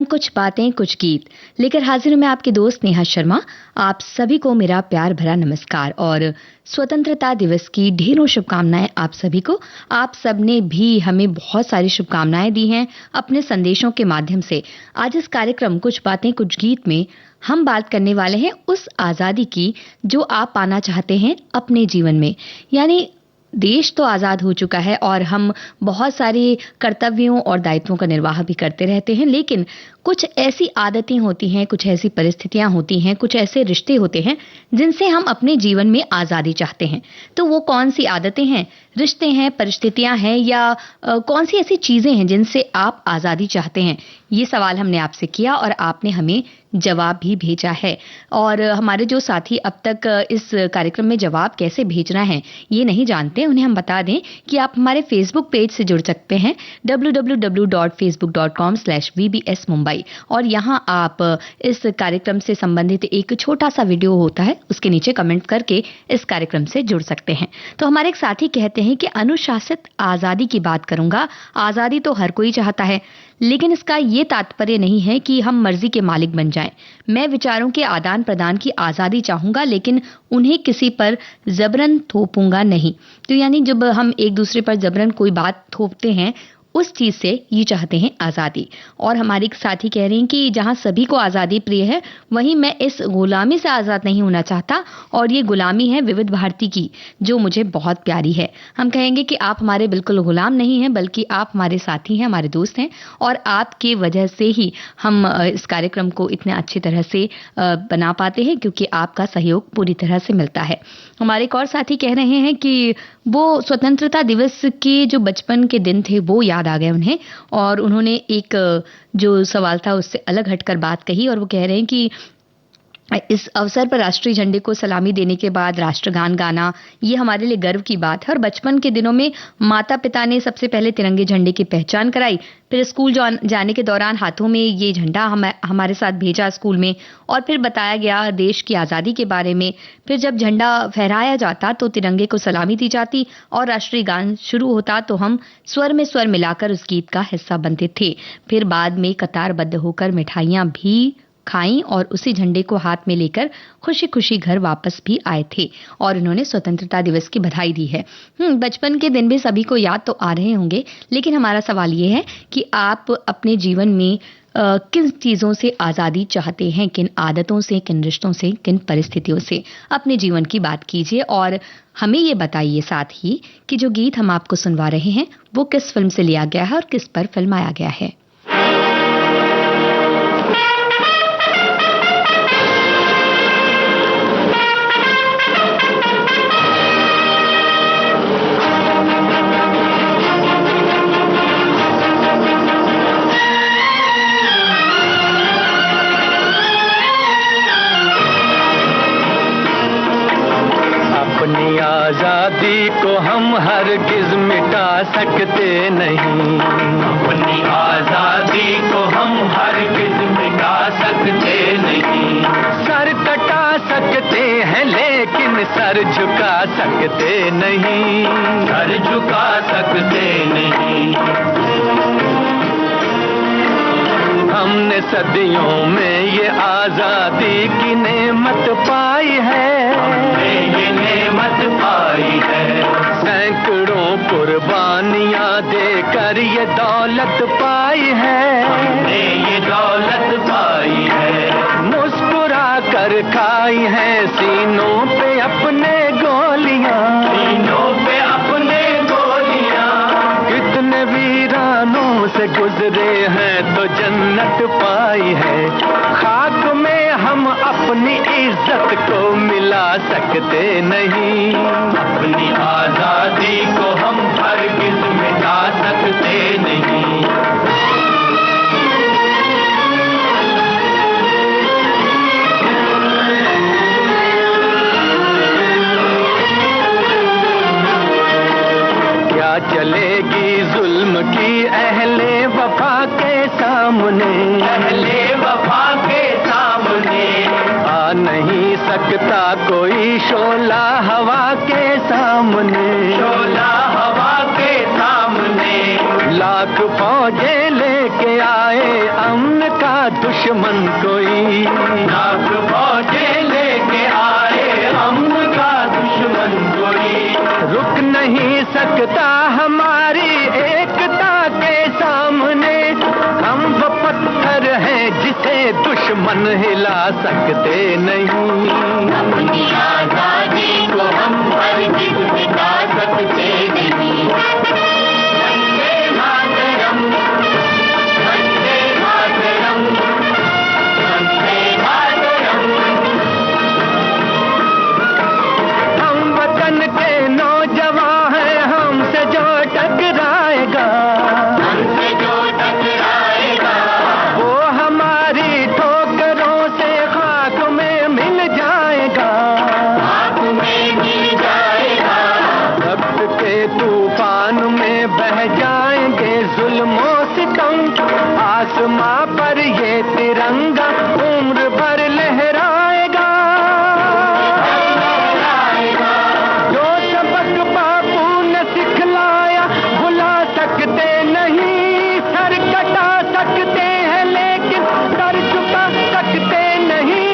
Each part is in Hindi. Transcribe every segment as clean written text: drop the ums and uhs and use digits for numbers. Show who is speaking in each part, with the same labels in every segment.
Speaker 1: कुछ बातें कुछ गीत लेकर हाजिर हूं मैं आपके दोस्त नेहा शर्मा। आप सभी को मेरा प्यार भरा नमस्कार और स्वतंत्रता दिवस की ढेरों शुभकामनाएं आप सभी को। आप सबने भी हमें बहुत सारी शुभकामनाएं दी हैं अपने संदेशों के माध्यम से। आज इस कार्यक्रम कुछ बातें कुछ गीत में हम बात करने वाले हैं उस आज़ादी की जो आप पाना चाहते हैं अपने जीवन में। यानी देश तो आज़ाद हो चुका है और हम बहुत सारे कर्तव्यों और दायित्वों का निर्वाह भी करते रहते हैं, लेकिन कुछ ऐसी आदतें होती हैं, कुछ ऐसी परिस्थितियां होती हैं, कुछ ऐसे रिश्ते होते हैं जिनसे हम अपने जीवन में आज़ादी चाहते हैं। तो वो कौन सी आदतें हैं, रिश्ते हैं, परिस्थितियां हैं या कौन सी ऐसी चीज़ें हैं जिनसे आप आज़ादी चाहते हैं? ये सवाल हमने आपसे किया और आपने हमें जवाब भी भेजा है। और हमारे जो साथी अब तक इस कार्यक्रम में जवाब कैसे भेजना है ये नहीं जानते, उन्हें हम बता दें कि आप हमारे फेसबुक पेज से जुड़ सकते हैं www.facebook.com/vbsmumbai और यहाँ आप इस कार्यक्रम से संबंधित एक छोटा सा वीडियो होता है, उसके नीचे कमेंट करके इस कार्यक्रम से जुड़ सकते हैं। तो हमारे एक साथी कहते हैं कि अनुशासित आज़ादी की बात करूंगा। आज़ादी तो हर कोई चाहता है, लेकिन इसका ये तात्पर्य नहीं है कि हम मर्जी के मालिक बन जाएं। मैं विचारों के आदान प्रदान की आज़ादी चाहूंगा, लेकिन उन्हें किसी पर जबरन थोपूंगा नहीं। तो यानी जब हम एक दूसरे पर जबरन कोई बात थोपते हैं, उस चीज से ये चाहते हैं आज़ादी। और हमारे एक साथी कह रहे हैं कि जहां सभी को आज़ादी प्रिय है, वहीं मैं इस गुलामी से आज़ाद नहीं होना चाहता और ये गुलामी है विविध भारती की, जो मुझे बहुत प्यारी है। हम कहेंगे कि आप हमारे बिल्कुल गुलाम नहीं हैं, बल्कि आप हमारे साथी हैं, हमारे दोस्त हैं और आपके वजह से ही हम इस कार्यक्रम को इतने अच्छी तरह से बना पाते हैं, क्योंकि आपका सहयोग पूरी तरह से मिलता है। हमारे एक और साथी कह रहे हैं कि वो स्वतंत्रता दिवस के जो बचपन के दिन थे वो याद आ गए उन्हें, और उन्होंने एक जो सवाल था उससे अलग हटकर बात कही और वो कह रहे हैं कि इस अवसर पर राष्ट्रीय झंडे को सलामी देने के बाद राष्ट्रगान गाना ये हमारे लिए गर्व की बात है। और बचपन के दिनों में माता पिता ने सबसे पहले तिरंगे झंडे की पहचान कराई, फिर स्कूल जाने के दौरान हाथों में ये झंडा हमारे साथ भेजा स्कूल में, और फिर बताया गया देश की आज़ादी के बारे में। फिर जब झंडा फहराया जाता तो तिरंगे को सलामी दी जाती और राष्ट्रीय गान शुरू होता तो हम स्वर में स्वर मिलाकर उस गीत का हिस्सा बनते थे। फिर बाद में कतारबद्ध होकर मिठाइयाँ भी खाई और उसी झंडे को हाथ में लेकर खुशी खुशी घर वापस भी आए थे। और उन्होंने स्वतंत्रता दिवस की बधाई दी है। बचपन के दिन भी सभी को याद तो आ रहे होंगे, लेकिन हमारा सवाल ये है कि आप अपने जीवन में किन चीज़ों से आज़ादी चाहते हैं, किन आदतों से, किन रिश्तों से, किन परिस्थितियों से। अपने जीवन की बात कीजिए और हमें ये बताइए साथ ही कि जो गीत हम आपको सुनवा रहे हैं वो किस फिल्म से लिया गया है और किस पर फिल्माया गया है।
Speaker 2: आज़ादी को हम हरगिज़ मिटा सकते नहीं, अपनी आज़ादी को हम हरगिज़ मिटा सकते नहीं। सर कटा सकते हैं लेकिन सर झुका सकते नहीं, सर झुका सकते नहीं। हमने सदियों में ये आज़ादी की नेमत पाई है, हमने ये नेमत पाई है। सैकड़ों कुर्बानियां देकर ये दौलत पाई है, हमने ये दौलत पाई है। मुस्कुरा कर खाई है सीनों पे अपने गोलियां, सीनों पे अपने गोलियां। कितने वीरानों से गुजरे हैं तो जन्नत पाई है। खाक में हम अपनी इज्जत को मिला सकते नहीं, अपनी आज़ादी को हम हरगिज़ मिटा सकते नहीं। क्या चलेगी जुल्म की अहले वफा के सामने, अहले वफा के सामने। आ नहीं सकता कोई शोला हवा के सामने, शोला हवा के सामने। लाख फौजें लेके आए अमन का दुश्मन कोई, लाख फौजें लेके आए अमन का दुश्मन कोई, रुक नहीं सकता हमारी एकता के सामने, हम वो पत्थर हैं जिसे दुश्मन हिला सकते नहीं, अपनी आजादी को हम हरगिज़ मिटा सकते नहीं। वंदे मातरम, वंदे मातरम, वंदे मातरम। हम वतन के नौजवान हैं, हमसे जो टकराएगा, हमसे जो टकराएगा, वो हमारी ठोकरों से खाक में मिल जाएगा, खाक में मिल जाएगा। वक्त के तूफान में बह जाएंगे जुल्मों सितम, आसमां पर ये तिरंगा उम्र भर लहराएगा। जो सबक बापू ने सिखलाया भुला सकते नहीं, सर कटा सकते हैं लेकिन सर झुका सकते नहीं,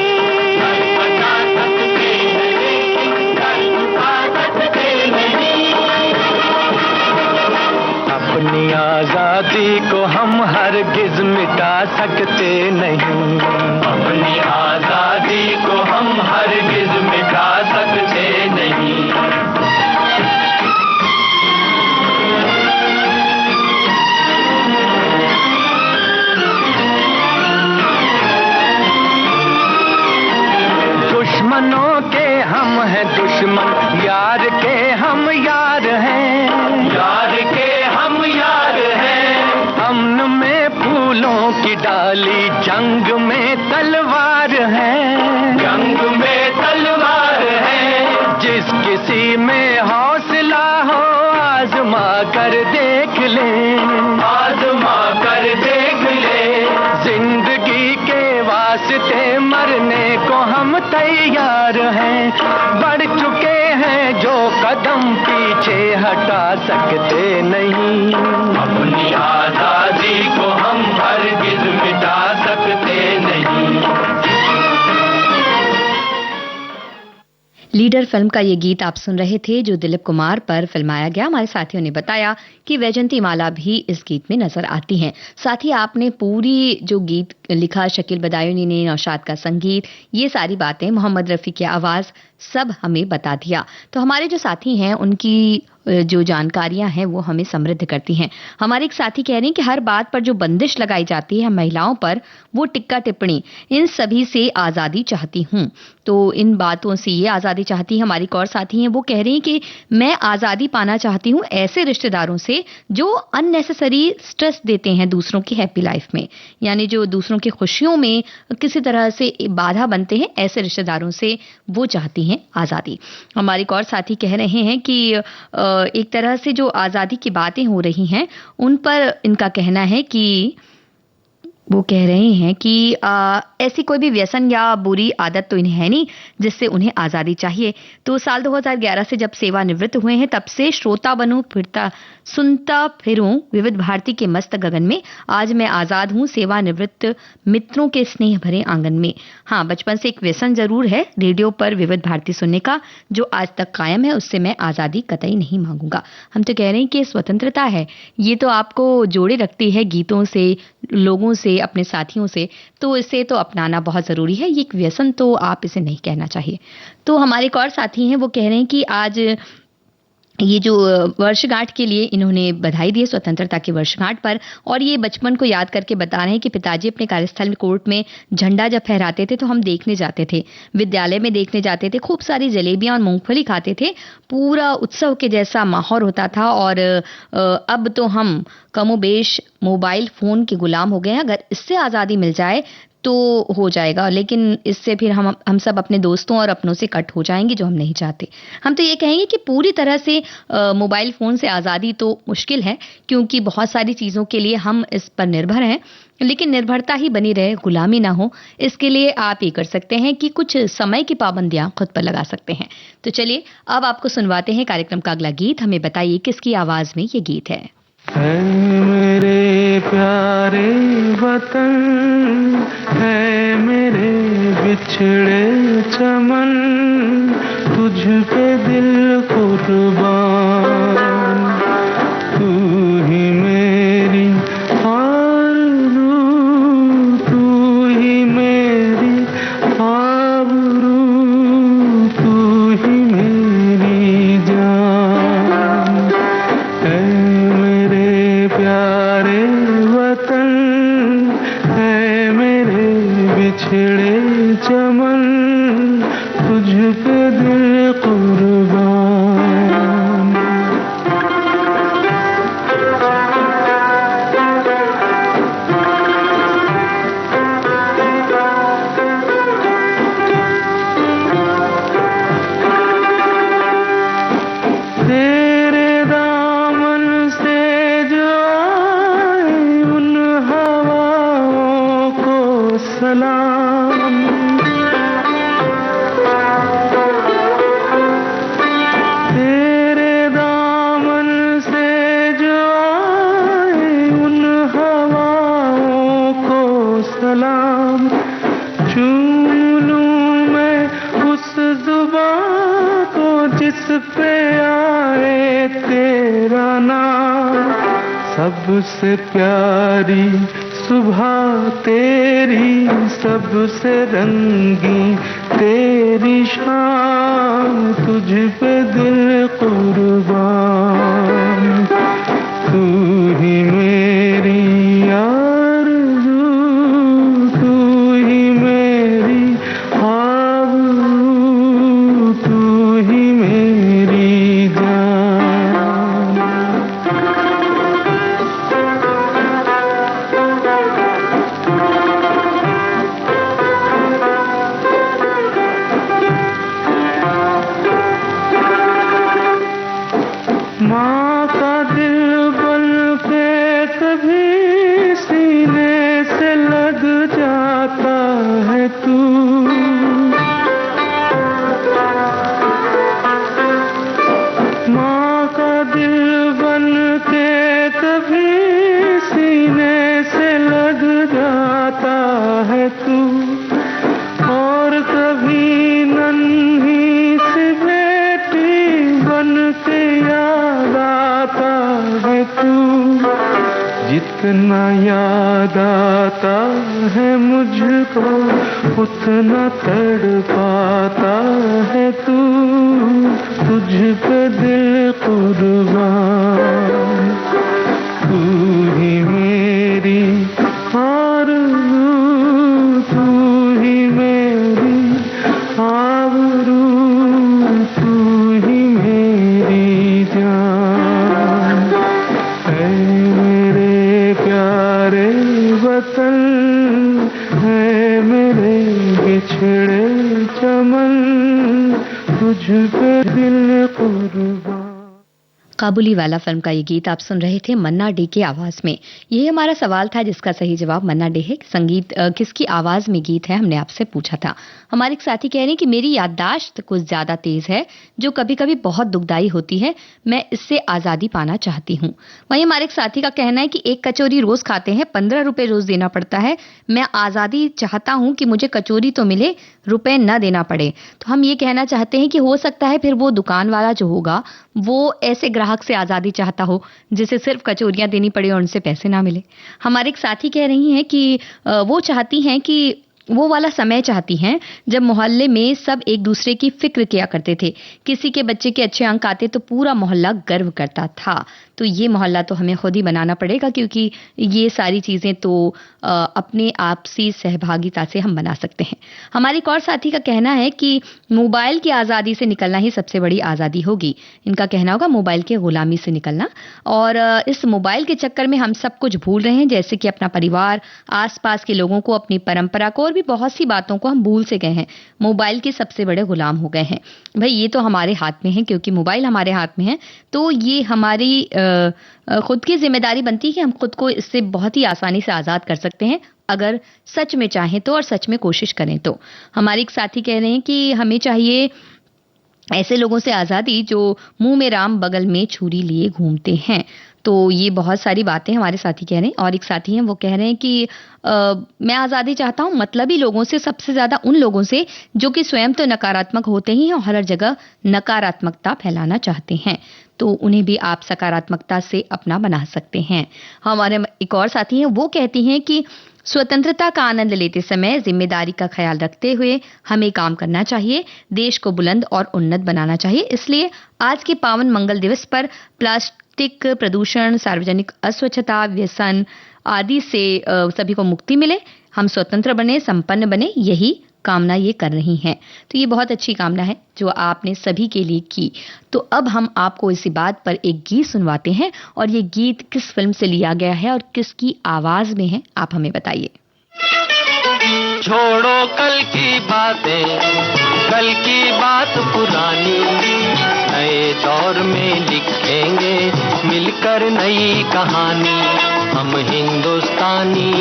Speaker 2: अपनी आजादी को हम हरगिज़ मिटा सकते नहीं, अपनी आजादी को हम हरगिज़ मिटा सकते नहीं। दुश्मनों के हम हैं दुश्मन, यार के हम यार हैं, यार के हम यार हैं। अमन में फूलों की डाली, जंग में तलवार है, जंग में तलवार है। जिस किसी में हौसला हो आजमा कर देख ले, आजमा कर देख ले। जिंदगी के वास्ते मरने को हम तैयार हैं, बढ़ चुके हैं जो कदम पीछे हटा सकते नहीं, अपनी आजादी को हम हरगिज़ मिटा सकते नहीं।
Speaker 1: लीडर फिल्म का ये गीत आप सुन रहे थे जो दिलीप कुमार पर फिल्माया गया। हमारे साथियों ने बताया कि वैजंती माला भी इस गीत में नजर आती हैं। साथ ही आपने पूरी जो गीत लिखा शकील बदायूनी ने, नौशाद का संगीत, ये सारी बातें, मोहम्मद रफ़ी की आवाज़, सब हमें बता दिया। तो हमारे जो साथी हैं उनकी जो जानकारियां हैं वो हमें समृद्ध करती हैं। हमारे एक साथी कह रहे हैं कि हर बात पर जो बंदिश लगाई जाती है महिलाओं पर, वो टिक्का टिप्पणी, इन सभी से आज़ादी चाहती हूँ। तो इन बातों से ये आज़ादी चाहती है। हमारी एक और साथी हैं, वो कह रही हैं कि मैं आज़ादी पाना चाहती हूँ ऐसे रिश्तेदारों से जो अननेसेसरी स्ट्रेस देते हैं दूसरों की हैप्पी लाइफ में, यानी जो दूसरों की खुशियों में किसी तरह से बाधा बनते हैं, ऐसे रिश्तेदारों से वो चाहती हैं आज़ादी। हमारे एक और साथी कह रहे हैं कि एक तरह से जो आज़ादी की बातें हो रही हैं उन पर इनका कहना है कि वो कह रहे हैं कि ऐसी कोई भी व्यसन या बुरी आदत तो इन्हें है नहीं जिससे उन्हें आज़ादी चाहिए। तो साल 2011 से जब सेवानिवृत्त हुए हैं तब से श्रोता बनूं, फिरता सुनता फिरूं विविध भारती के मस्त गगन में, आज मैं आज़ाद हूं सेवानिवृत्त मित्रों के स्नेह भरे आंगन में। हाँ, बचपन से एक व्यसन जरूर है रेडियो पर विविध भारती सुनने का, जो आज तक कायम है, उससे मैं आज़ादी कतई नहीं मांगूंगा। हम तो कह रहे हैं कि स्वतंत्रता है, ये तो आपको जोड़े रखती है गीतों से, लोगों से, अपने साथियों से, तो इसे तो अपनाना बहुत ज़रूरी है। ये एक व्यसन तो आप इसे नहीं कहना चाहिए। तो हमारे एक और साथी हैं, वो कह रहे हैं कि आज ये जो वर्षगांठ के लिए इन्होंने बधाई दी है, स्वतंत्रता की वर्षगांठ पर, और ये बचपन को याद करके बता रहे हैं कि पिताजी अपने कार्यस्थल में कोर्ट में झंडा जब फहराते थे तो हम देखने जाते थे, विद्यालय में देखने जाते थे, खूब सारी जलेबियां और मूंगफली खाते थे, पूरा उत्सव के जैसा माहौल होता था। और अब तो हम कमोबेश मोबाइल फ़ोन के गुलाम हो गए हैं। अगर इससे आज़ादी मिल जाए तो हो जाएगा, लेकिन इससे फिर हम सब अपने दोस्तों और अपनों से कट हो जाएंगे, जो हम नहीं चाहते। हम तो ये कहेंगे कि पूरी तरह से मोबाइल फ़ोन से आज़ादी तो मुश्किल है, क्योंकि बहुत सारी चीज़ों के लिए हम इस पर निर्भर हैं, लेकिन निर्भरता ही बनी रहे, गुलामी ना हो, इसके लिए आप ये कर सकते हैं कि कुछ समय की पाबंदियां खुद पर लगा सकते हैं। तो चलिए अब आपको सुनवाते हैं कार्यक्रम का अगला गीत। हमें बताइए किसकी आवाज़ में ये गीत है।
Speaker 2: है मेरे प्यारे वतन, है मेरे बिछड़े चमन, तुझ पे दिल कुर्बान। तू ही मेरी आरज़ू, तू ही मेरी आबरू, तू ही मेरी जान। है मेरे प्यारे वतन, है मेरे बिछड़े चमन, तुझ पे दिल कुर्बान। तेरे दामन से जो आए उन हवाओं को सलाम। तेरे दामन से जो आए उन हवाओं को सलाम। चूम लूं मैं उस ज़ुबां को जिस पे आए तेरा नाम। सबसे प्यारी सुबह तेरी, सबसे रंगी तेरी शाम, तुझ पे दिल कुर्बान। तू ही मेरी आरज़ू, तू ही मेरी आबरू, तू ही मेरी जान। माँ का दिल बन के कभी सीने से लग जाता है तू। माँ का दिल बन के कभी सीने से लग जाता है तू। और कभी नन्ही सी बेटी बन के याद आता है तू। जितना याद आता है मुझको उतना तड़पाता है तू। तुझ पे दिल कुर्बान। तू ही मेरी आरज़ू, तू ही मेरी आबरू, तू ही मेरी जान। है मेरे प्यारे वतन, है मेरे बिछड़े चमन, तुझ पे दिल कुर्बान।
Speaker 1: काबुली वाला फिल्म का ये गीत आप सुन रहे थे मन्ना डे की आवाज में। ये हमारा सवाल था जिसका सही जवाब मन्ना डे है। संगीत किसकी आवाज में गीत है हमने आपसे पूछा था। हमारे एक साथी कह रहे हैं कि मेरी याददाश्त कुछ ज्यादा तेज है, जो कभी कभी बहुत दुखदाई होती है, मैं इससे आजादी पाना चाहती हूँ। वहीं हमारे एक साथी का कहना है कि एक कचौरी रोज खाते हैं, 15 रुपए रोज देना पड़ता है, मैं आजादी चाहता हूँ कि मुझे कचौरी तो मिले, रुपए न देना पड़े। तो हम ये कहना चाहते हैं कि हो सकता है फिर वो दुकान वाला जो होगा वो ऐसे ग्राहक से आजादी चाहता हो जिसे सिर्फ कचौरियां देनी पड़े और उनसे पैसे ना मिले। हमारे एक साथी कह रही हैं कि वो चाहती हैं कि वो वाला समय चाहती हैं जब मोहल्ले में सब एक दूसरे की फिक्र किया करते थे। किसी के बच्चे के अच्छे अंक आते तो पूरा मोहल्ला गर्व करता था। तो ये मोहल्ला तो हमें खुद ही बनाना पड़ेगा, क्योंकि ये सारी चीजें तो अपने आपसी सहभागिता से हम बना सकते हैं। हमारी एक और साथी का कहना है कि मोबाइल की आज़ादी से निकलना ही सबसे बड़ी आज़ादी होगी। इनका कहना होगा मोबाइल के गुलामी से निकलना। और इस मोबाइल के चक्कर में हम सब कुछ भूल रहे हैं, जैसे कि अपना परिवार, आसपास के लोगों को, अपनी परंपरा को, और भी बहुत सी बातों को हम भूल से गए हैं। मोबाइल के सबसे बड़े गुलाम हो गए हैं। भाई ये तो हमारे हाथ में है, क्योंकि मोबाइल हमारे हाथ में है, तो ये हमारी खुद की जिम्मेदारी बनती है कि हम खुद को इससे बहुत ही आसानी से आज़ाद कर सकते हैं, अगर सच में चाहें तो और सच में कोशिश करें तो। हमारे एक साथी कह रहे हैं कि हमें चाहिए ऐसे लोगों से आज़ादी जो मुंह में राम बगल में छुरी लिए घूमते हैं। तो ये बहुत सारी बातें हमारे साथी कह रहे हैं और एक साथी हैं वो कह रहे हैं कि मैं आज़ादी चाहता हूँ मतलबी लोगों से, सबसे ज़्यादा उन लोगों से जो कि स्वयं तो नकारात्मक होते ही हैं और हर जगह नकारात्मकता फैलाना चाहते हैं, तो उन्हें भी आप सकारात्मकता से अपना बना सकते हैं। हमारे एक और साथी हैं वो कहती हैं कि स्वतंत्रता का आनंद लेते समय जिम्मेदारी का ख्याल रखते हुए हमें काम करना चाहिए, देश को बुलंद और उन्नत बनाना चाहिए। इसलिए आज के पावन मंगल दिवस पर प्लास्टिक प्रदूषण, सार्वजनिक अस्वच्छता, व्यसन आदि से सभी को मुक्ति मिले, हम स्वतंत्र बने, संपन्न बने, यही कामना ये कर रही हैं। तो ये बहुत अच्छी कामना है जो आपने सभी के लिए की। तो अब हम आपको इसी बात पर एक गीत सुनवाते हैं और ये गीत किस फिल्म से लिया गया है और किसकी आवाज में है, आप हमें बताइए।
Speaker 2: छोड़ो कल की बातें, कल की बात पुरानी, नए दौर में लिखेंगे मिलकर नई कहानी। हम हिंदुस्तानी,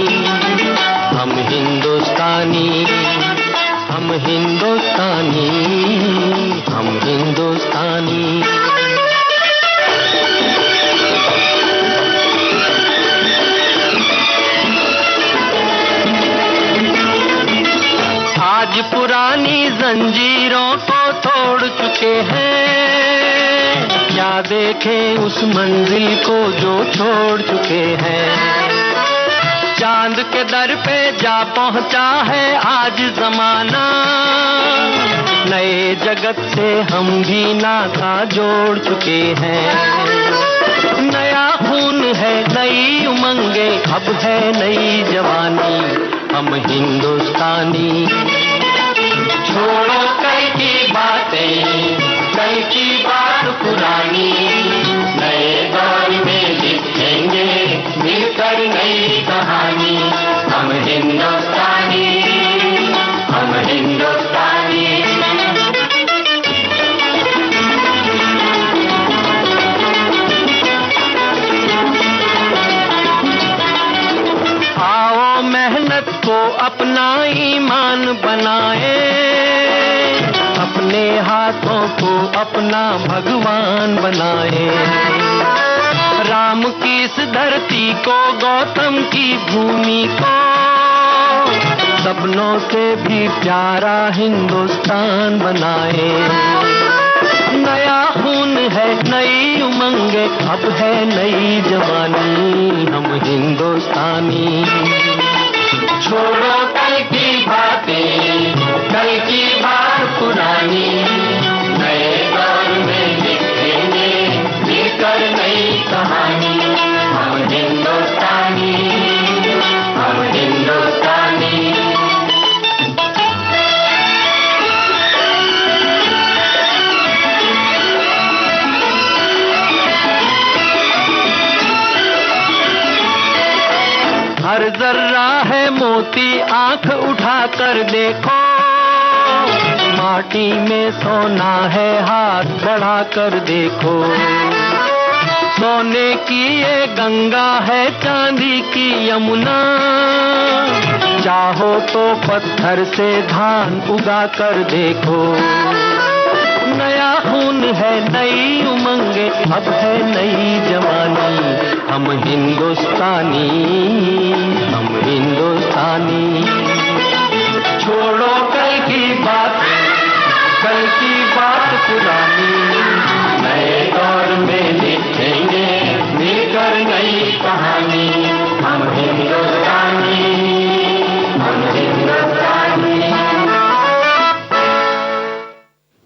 Speaker 2: हम हिंदुस्तानी, हम हिंदुस्तानी, हम हिंदुस्तानी। आज पुरानी जंजीरों को तोड़ चुके हैं, क्या देखें उस मंजिल को जो छोड़ चुके हैं। चांद के दर पे जा पहुंचा है आज जमाना, नए जगत से हम भी नाता जोड़ चुके हैं। नया खून है, नई उमंगे, अब है नई जवानी, हम हिंदुस्तानी। छोड़ो कल की बातें, कल की बात पुरानी, नए दौर में लिखेंगे मिलकर नई कहानी। हम हिंदुस्तानी, हम हिंदुस्तानी। आओ मेहनत को अपना ईमान बनाए, अपने हाथों को अपना भगवान बनाए। राम की इस धरती को, गौतम की भूमि को, सपनों से भी प्यारा हिंदुस्तान बनाए। नया खून है, नई उमंगे, अब है नई जवानी, हम हिंदुस्तानी। छोड़ो कल की बातें, कल की बात पुरानी, नए दौर में लिखेंगे मिलकर नई कहानी। हम हिंदुस्तानी, हम हिंदुस्तानी। हर जर्रा है मोती, आंख उठा कर देखो, माटी में सोना है, हाथ बढ़ा कर देखो। सोने की ये गंगा है, चांदी की यमुना, चाहो तो पत्थर से धान उगा कर देखो। नया खून है, नई उमंगे, अब है नई जवानी, हम हिंदुस्तानी, हम हिंदुस्तानी। छोड़ो कल की बात, कल की बात पुरानी, नए दौर में लिखेंगे मिलकर नई कहानी। हम हिंदुस्तानी, हम हिंदुस्तानी।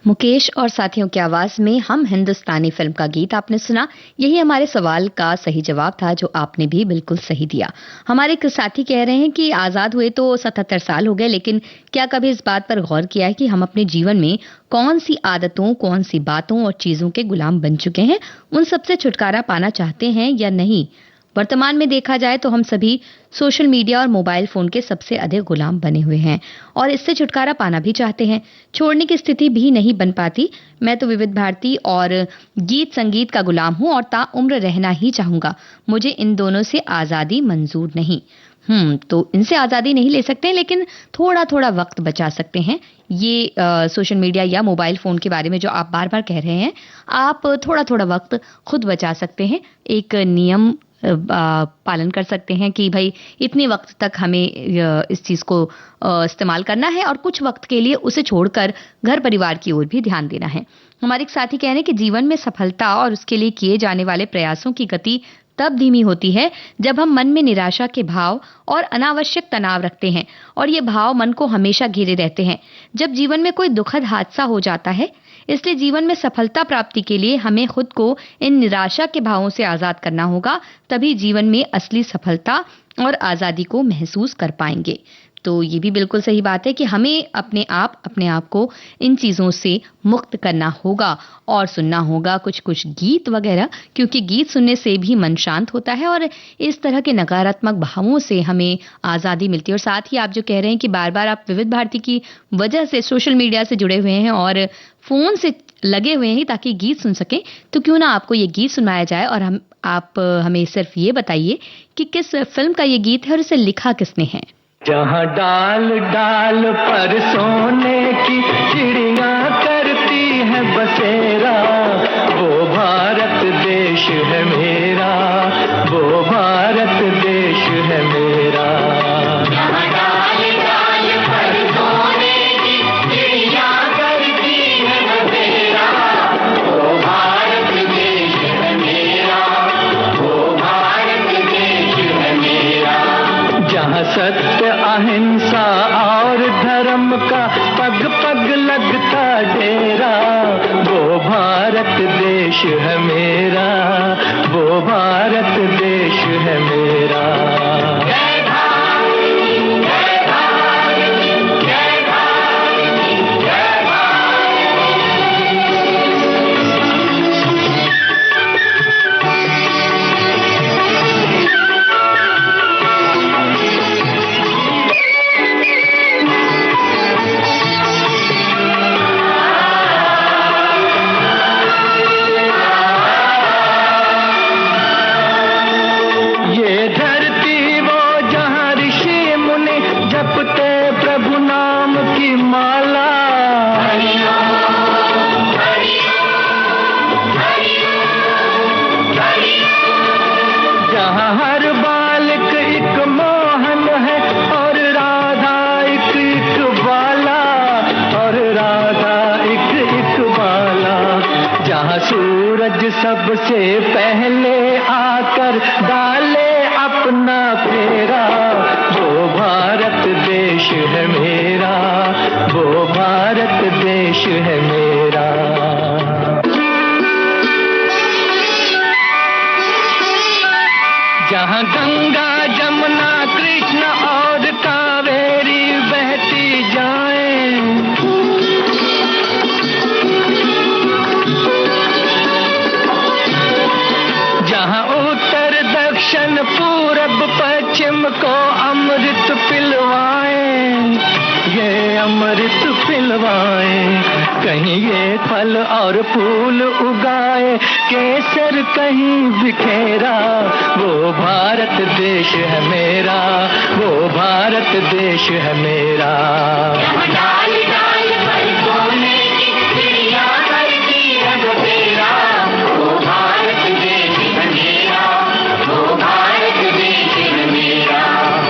Speaker 1: मुकेश और साथियों की आवाज में हम हिंदुस्तानी फिल्म का गीत आपने सुना। यही हमारे सवाल का सही जवाब था जो आपने भी बिल्कुल सही दिया। हमारे एक साथी कह रहे हैं कि आजाद हुए तो 77 साल हो गए, लेकिन क्या कभी इस बात पर गौर किया है कि हम अपने जीवन में कौन सी आदतों, कौन सी बातों और चीजों के गुलाम बन चुके हैं? उन सबसे छुटकारा पाना चाहते हैं या नहीं? वर्तमान में देखा जाए तो हम सभी सोशल मीडिया और मोबाइल फोन के सबसे अधिक गुलाम बने हुए हैं और इससे छुटकारा पाना भी चाहते हैं। छोड़ने की स्थिति भी नहीं बन पाती। मैं तो विविध भारती और गीत संगीत का गुलाम हूं और ताउम्र रहना ही चाहूंगा। मुझे इन दोनों से आजादी मंजूर नहीं। तो इनसे आज़ादी नहीं ले सकते हैं, लेकिन थोड़ा थोड़ा वक्त बचा सकते हैं। ये सोशल मीडिया या मोबाइल फ़ोन के बारे में जो आप बार बार कह रहे हैं, आप थोड़ा थोड़ा वक्त खुद बचा सकते हैं। एक नियम पालन कर सकते हैं कि भाई इतने वक्त तक हमें इस चीज़ को इस्तेमाल करना है और कुछ वक्त के लिए उसे छोड़कर घर परिवार की ओर भी ध्यान देना है। हमारे एक साथी कह रहे हैं कि जीवन में सफलता और उसके लिए किए जाने वाले प्रयासों की गति तब धीमी होती है जब हम मन में निराशा के भाव और अनावश्यक तनाव रखते हैं, और ये भाव मन को हमेशा घेरे रहते हैं जब जीवन में कोई दुखद हादसा हो जाता है। इसलिए जीवन में सफलता प्राप्ति के लिए हमें खुद को इन निराशा के भावों से आजाद करना होगा, तभी जीवन में असली सफलता और आजादी को महसूस कर पाएंगे। तो ये भी बिल्कुल सही बात है कि हमें अपने आप को इन चीज़ों से मुक्त करना होगा और सुनना होगा कुछ कुछ गीत वगैरह, क्योंकि गीत सुनने से भी मन शांत होता है और इस तरह के नकारात्मक भावों से हमें आज़ादी मिलती है। और साथ ही आप जो कह रहे हैं कि बार बार आप विविध भारती की वजह से सोशल मीडिया से जुड़े हुए हैं और फ़ोन से लगे हुए हैं ताकि गीत सुन सकें, तो क्यों ना आपको ये गीत सुनाया जाए। और आप हमें सिर्फ ये बताइए कि किस फिल्म का ये गीत है और इसे लिखा किसने है।
Speaker 2: जहाँ डाल डाल पर सोने की चिड़िया करती है बसेरा, वो भारत देश है मेरा, वो भारत देश है मेरा। जहाँ डाल डाल पर सोने की चिड़िया करती है बसेरा, वो भारत देश है मेरा, वो भारत देश है मेरा। जहाँ सत्य अहिंसा और धर्म का पग पग लगता डेरा, वो भारत देश है मेरा, वो भारत देश है मेरा। जय भारत, जय भारत, जय भारत, जय सबसे पहले आकर डाले अपना फेरा, वो भारत देश है मेरा, वो भारत देश है मेरा। जहाँ गंगा जमुना कृष्ण और कावेरी बहती जाएं, जहाँ उत्तर दक्षिण पूरब पश्चिम को अमृत पिलवाएं, ये अमृत पिलवाएं। कहीं ये फल और फूल उगाए, केसर कहीं बिखेरा, वो भारत देश है मेरा, वो भारत देश है मेरा। डाल डाल पर सोने की चिड़िया करती है बसेरा, वो भारत देश है मेरा, वो भारत देश है मेरा।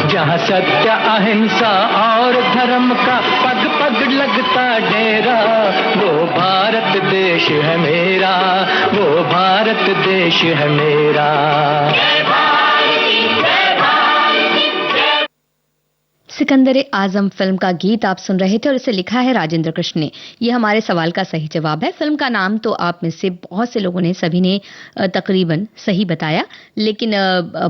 Speaker 2: जहाँ सत्य अहिंसा और धर्म का पग पग लगता डेरा, वो भारत देश है मेरा, वो भारत देश है मेरा।
Speaker 1: सिकंदर आजम फिल्म का गीत आप सुन रहे थे और इसे लिखा है राजेंद्र कृष्ण ने। यह हमारे सवाल का सही जवाब है। फिल्म का नाम तो आप में से बहुत से लोगों ने, सभी ने तकरीबन सही बताया, लेकिन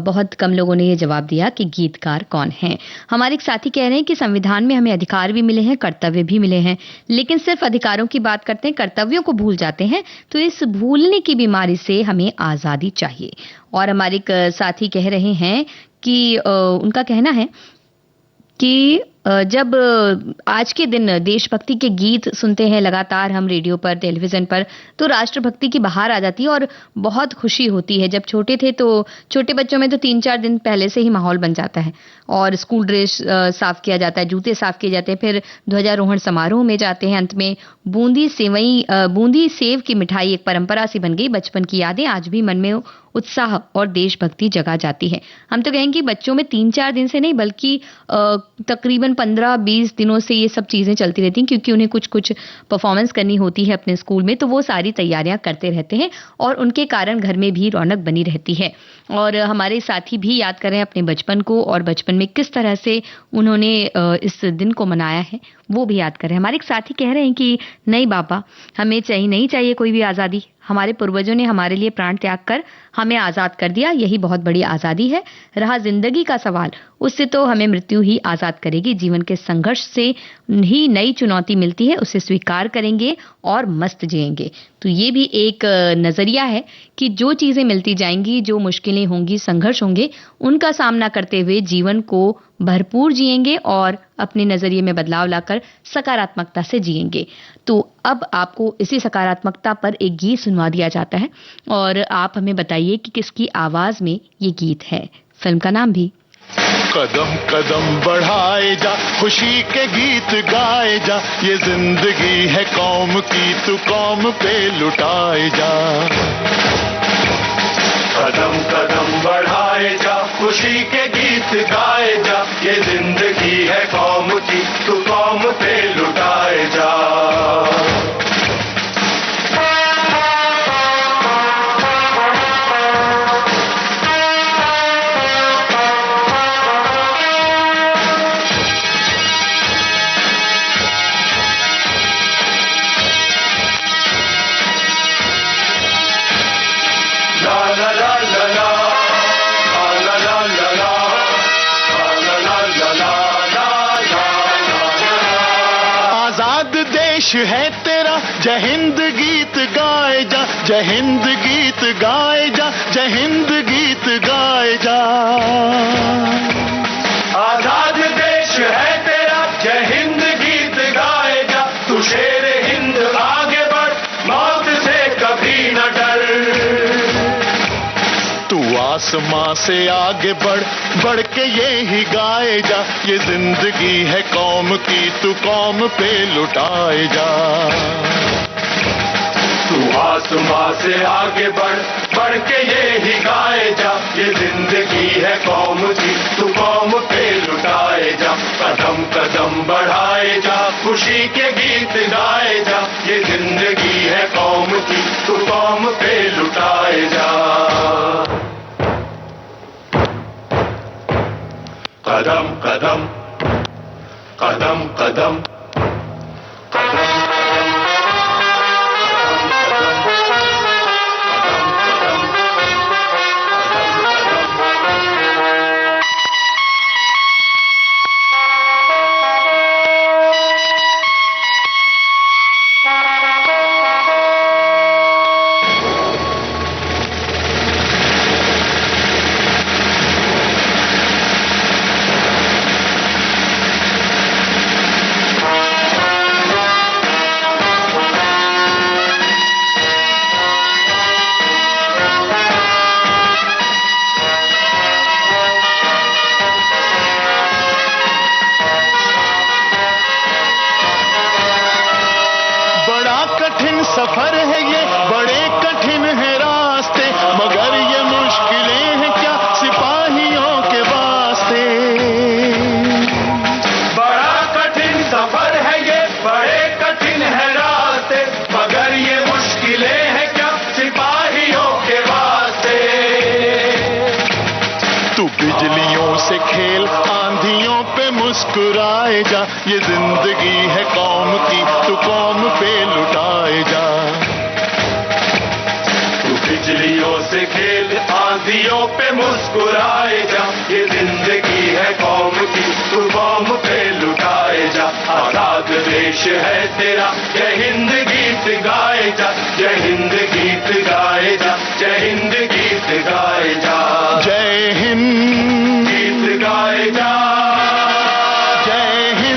Speaker 1: बहुत कम लोगों ने यह जवाब दिया कि गीतकार कौन है। हमारे एक साथी कह रहे हैं कि संविधान में हमें अधिकार भी मिले हैं, कर्तव्य भी मिले हैं, लेकिन सिर्फ अधिकारों की बात करते हैं, कर्तव्यों को भूल जाते हैं। तो इस भूलने की बीमारी से हमें आज़ादी चाहिए। और हमारे एक साथी कह रहे हैं कि उनका कहना है कि जब आज के दिन देशभक्ति के गीत सुनते हैं लगातार हम रेडियो पर, टेलीविजन पर, तो राष्ट्रभक्ति की बहार आ जाती है और बहुत खुशी होती है। जब छोटे थे तो छोटे बच्चों में तो 3-4 दिन पहले से ही माहौल बन जाता है और स्कूल ड्रेस साफ किया जाता है, जूते साफ किए जाते हैं, फिर ध्वजारोहण समारोह में जाते हैं। अंत में बूंदी सेव की मिठाई एक परंपरा सी बन गई। बचपन की यादें आज भी मन में उत्साह और देशभक्ति जगा जाती है। हम तो कहेंगे कि बच्चों में 3-4 दिन से नहीं बल्कि तकरीबन 15-20 दिनों से ये सब चीजें चलती रहती हैं, क्योंकि उन्हें कुछ कुछ परफॉर्मेंस करनी होती है अपने स्कूल में, तो वो सारी तैयारियां करते रहते हैं और उनके कारण घर में भी रौनक बनी रहती है। और हमारे साथी भी याद कर रहे हैं अपने बचपन को और बचपन में किस तरह से उन्होंने इस दिन को मनाया है, वो भी याद कर रहे हैं। हमारे एक साथी कह रहे हैं कि नहीं बाबा, हमें नहीं चाहिए कोई भी आज़ादी। हमारे पूर्वजों ने हमारे लिए प्राण त्याग कर हमें आज़ाद कर दिया, यही बहुत बड़ी आज़ादी है। रहा जिंदगी का सवाल, उससे तो हमें मृत्यु ही आज़ाद करेगी। जीवन के संघर्ष से ही नई चुनौती मिलती है, उसे स्वीकार करेंगे और मस्त जिएंगे। तो ये भी एक नजरिया है कि जो चीजें मिलती जाएंगी, जो मुश्किलें होंगी, संघर्ष होंगे, उनका सामना करते हुए जीवन को भरपूर जिएंगे और अपने नजरिए में बदलाव लाकर सकारात्मकता से जिएंगे। तो अब आपको इसी सकारात्मकता पर एक गीत सुनवा दिया जाता है और आप हमें बताइए कि किसकी आवाज में ये गीत है, फिल्म का नाम भी।
Speaker 3: कदम कदम बढ़ाए जा, खुशी के गीत गाए जा, ये जिंदगी है कौम की, तू कौम पे लुटाए जा।
Speaker 4: कदम कदम बढ़ाए जा, खुशी के गीत गाए जा, ये जिंदगी है कौम की, तू कौम पे लुटाए जा।
Speaker 3: देश है तेरा, जय हिंद गीत गाए जा, जय हिंद गीत गाए जा, जय हिंद गीत गाए जा।
Speaker 4: आजाद देश है तेरा, जय हिंद गीत गाए जा, तू शेर हिंद आगे बढ़, मौत से कभी न डर।
Speaker 3: तू आसमां से आगे बढ़, बढ़ के ये ही गाए जा, ये जिंदगी है कौम की, तू कौम पे लुटाए जा।
Speaker 4: तू आसमां से आगे बढ़, बढ़ के ये ही गाए जा, ये जिंदगी है कौम की, तू कौम पे लुटाए जा। कदम कदम बढ़ाए जा, खुशी के गीत गाए जा, ये जिंदगी है कौम की, तू कौम पे लुटाए जा। कदम कदम कदम कदम
Speaker 3: सफर है ये, बड़े कठिन है रास्ते, मगर ये मुश्किलें हैं क्या सिपाहियों के वास्ते।
Speaker 4: बड़ा कठिन सफर है ये, बड़े कठिन है रास्ते, मगर ये मुश्किलें हैं क्या सिपाहियों के वास्ते।
Speaker 3: तू बिजलियों से खेल, आंधियों पे मुस्कुराए जा, ये जिंदगी है कौम की, तू कौम पे लुटाए जा।
Speaker 4: तू बिजलियों से खेल, आंधियों पे मुस्कुराए जा, ये जिंदगी है कौम की, तू कौम पे लुटाए जा। आजाद देश है तेरा, जय हिंद गीत गाए जा, जय हिंद गीत गाए जा, जय हिंद गीत गाए जा।
Speaker 3: जय हिंद
Speaker 4: गीत गाए जा,
Speaker 3: जय हिंद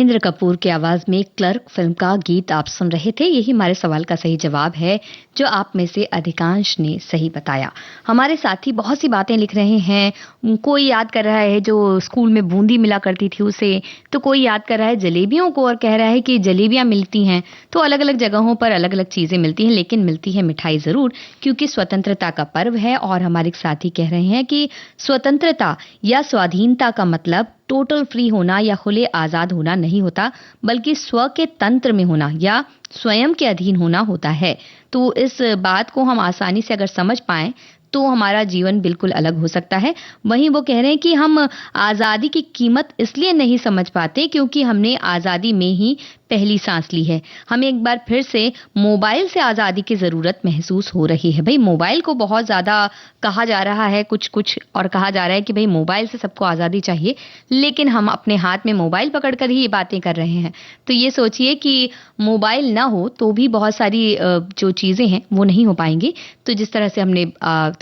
Speaker 1: रणबीर कपूर की आवाज में क्लर्क फिल्म का गीत आप सुन रहे थे। यही हमारे सवाल का सही जवाब है, जो आप में से अधिकांश ने सही बताया। हमारे साथी बहुत सी बातें लिख रहे हैं। कोई याद कर रहा है जो स्कूल में बूंदी मिला करती थी उसे, तो कोई याद कर रहा है जलेबियों को और कह रहा है कि जलेबियां मिलती हैं तो अलग अलग जगहों पर अलग अलग चीजें मिलती हैं, लेकिन मिलती है मिठाई जरूर, क्योंकि स्वतंत्रता का पर्व है। और हमारे साथी कह रहे हैं कि स्वतंत्रता या स्वाधीनता का मतलब टोटल फ्री होना या खुले आजाद होना नहीं होता, बल्कि स्व के तंत्र में होना या स्वयं के अधीन होना होता है। तो इस बात को हम आसानी से अगर समझ पाएं तो हमारा जीवन बिल्कुल अलग हो सकता है। वहीं वो कह रहे हैं कि हम आजादी की कीमत इसलिए नहीं समझ पाते क्योंकि हमने आजादी में ही पहली सांस ली है। हमें एक बार फिर से मोबाइल से आजादी की जरूरत महसूस हो रही है। भाई मोबाइल को बहुत ज्यादा कहा जा रहा है कुछ और कहा जा रहा है कि भाई मोबाइल से सबको आजादी चाहिए, लेकिन हम अपने हाथ में मोबाइल पकड़कर ही ये बातें कर रहे हैं। तो ये सोचिए कि मोबाइल ना हो तो भी बहुत सारी जो चीजें हैं वो नहीं हो पाएंगी। तो जिस तरह से हमने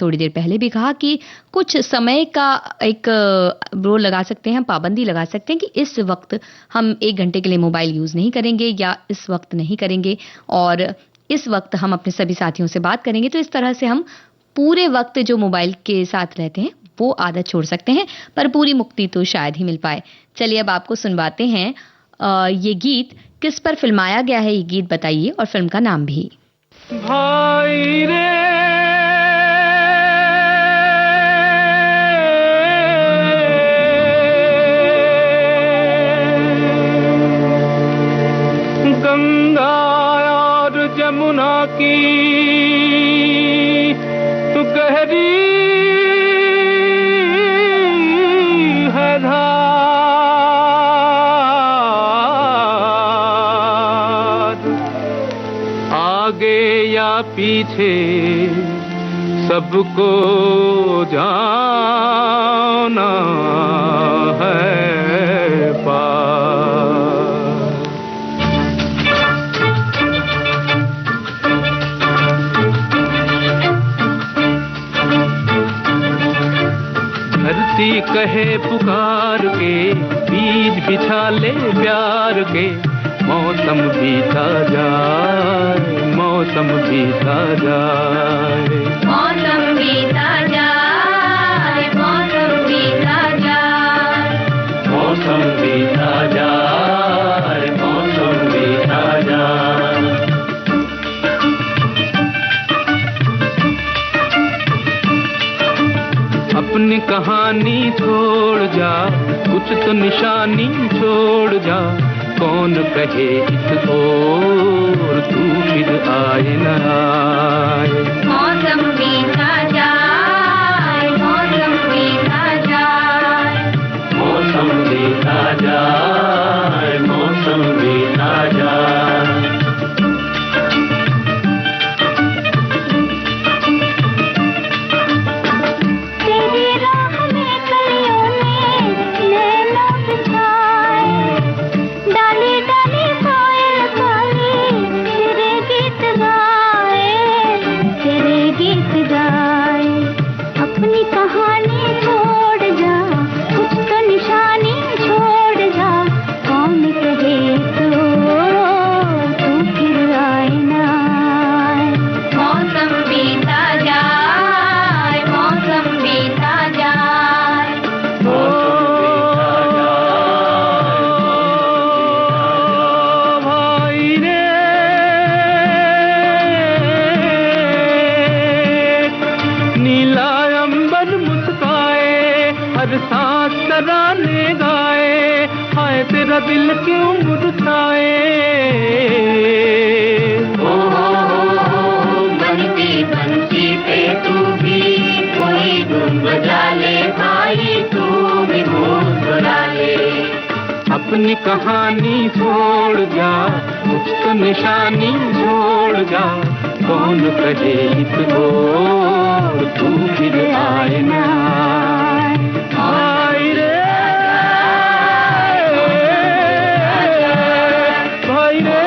Speaker 1: थोड़ी देर पहले भी कहा कि कुछ समय का एक रोल लगा सकते हैं, पाबंदी लगा सकते हैं कि इस वक्त हम 1 घंटे के लिए मोबाइल यूज नहीं करेंगे या इस वक्त नहीं करेंगे और इस वक्त हम अपने सभी साथियों से बात करेंगे। तो इस तरह से हम पूरे वक्त जो मोबाइल के साथ रहते हैं वो आदत छोड़ सकते हैं, पर पूरी मुक्ति तो शायद ही मिल पाए। चलिए अब आपको सुनवाते हैं ये गीत। किस पर फिल्माया गया है ये गीत बताइए और फिल्म का नाम भी।
Speaker 2: भाई रे गंगा और जमुना की तू गहरी है धार, आगे या पीछे सबको जाना है पार। धरती कहे पुकार के, बीज बिछा ले प्यार के, मौसम बीता जाए, मौसम बीता जाए,
Speaker 5: मौसम बीता जाए, मौसम बीता जाए,
Speaker 2: मौसम बीता जाए, मौसम बीता जाए। अपनी कहानी छोड़ जा, कुछ तो निशानी छोड़ जा, कौन कहे इस ओर तू फिर आए न आए।
Speaker 5: मौसम बीता जाए, मौसम बीता जाए,
Speaker 2: मौसम बीता जाए, मौसम बीता जाए।
Speaker 5: तेरी राह में कलियों में नैना बिछाए, डाली डाली कोयल काली तेरे गीत गाए, तेरे गीत गाए। अपनी कहानी छोड़ जा, कुछ तो निशानी छोड़ जा, कौन कहे तू फिर आए ना आए। मौसम बीता जाए, मौसम बीता जाए,
Speaker 2: भाई रे नीला अंबर मुस्काए, हर सांस तराने गाए, हाय तेरा दिल क्यों मुरझाए।
Speaker 5: बनती बनती पे तू भी कोई धुन बजा ले भाई, तू भी मुस्कुरा ले।
Speaker 2: अपनी कहानी छोड़ जा, कुछ तो निशानी छोड़ जा, कौन कहे इस ओर तू फिर आए ना आए रे भाई रे।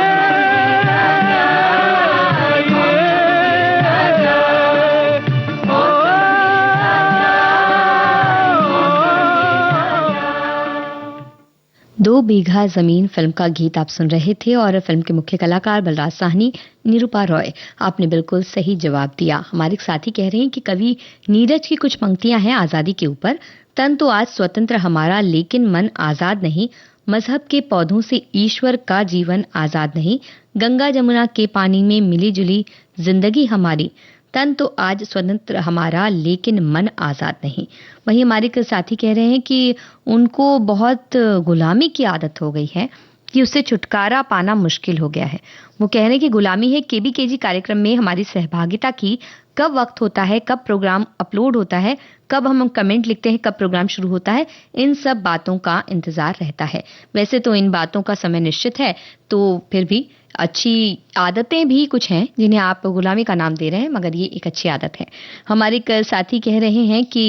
Speaker 1: दो दो बीघा जमीन फिल्म का गीत आप सुन रहे थे और फिल्म के मुख्य कलाकार बलराज साहनी, निरूपा रॉय। आपने बिल्कुल सही जवाब दिया। हमारे एक साथी कह रहे हैं कि कवि नीरज की कुछ पंक्तियां हैं आजादी के ऊपर। तन तो आज स्वतंत्र हमारा लेकिन मन आजाद नहीं, मजहब के पौधों से ईश्वर का जीवन आजाद नहीं, गंगा जमुना के पानी में मिली जुली जिंदगी हमारी, तन तो आज स्वतंत्र हमारा लेकिन मन आजाद नहीं। वहीं हमारे एक साथी कह रहे हैं कि उनको बहुत गुलामी की आदत हो गई है कि उससे छुटकारा पाना मुश्किल हो गया है। वो कह रहे हैं कि गुलामी है केबीकेजी कार्यक्रम में हमारी सहभागिता की, कब वक्त होता है, कब प्रोग्राम अपलोड होता है, कब हम कमेंट लिखते हैं, कब प्रोग्राम शुरू होता है, इन सब बातों का इंतजार रहता है। वैसे तो इन बातों का समय निश्चित है, तो फिर भी अच्छी आदतें भी कुछ हैं जिन्हें आप गुलामी का नाम दे रहे हैं, मगर ये एक अच्छी आदत है। हमारे एक साथी कह रहे हैं कि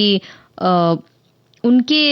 Speaker 1: उनके